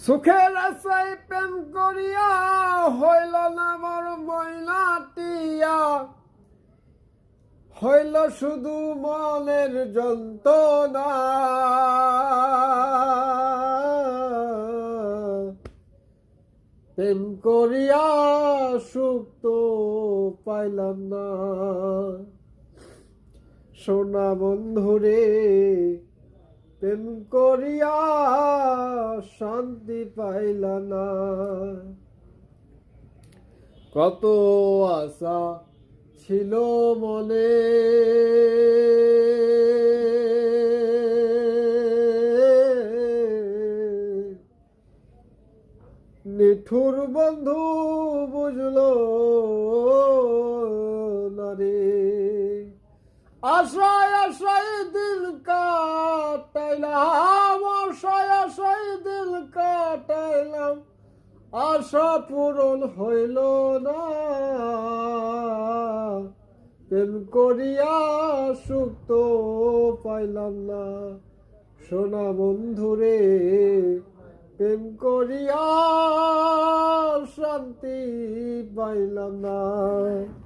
সুখের আশায় প্রেম করিয়া হইল না বড় ময়নাটিয়া, হইল শুধু মনের যন্ত্রণা। প্রেম করিয়া সুখ তো পাইলাম না, সোনা বন্ধুরে প্রেম করিয়া শান্তি পাইলা না। কত আশা ছিল মনে, নিঠুর বন্ধু বুঝলো না রে। আশায় আশায় দিল কাটাইলাম, আশায় আশায় দিল কাটাইলাম, আশা পূরণ হইল না। প্রেম করিয়া সুখ তো পাইলাম না, সোনা বন্ধুরে প্রেম করিয়া শান্তি পাইলাম না।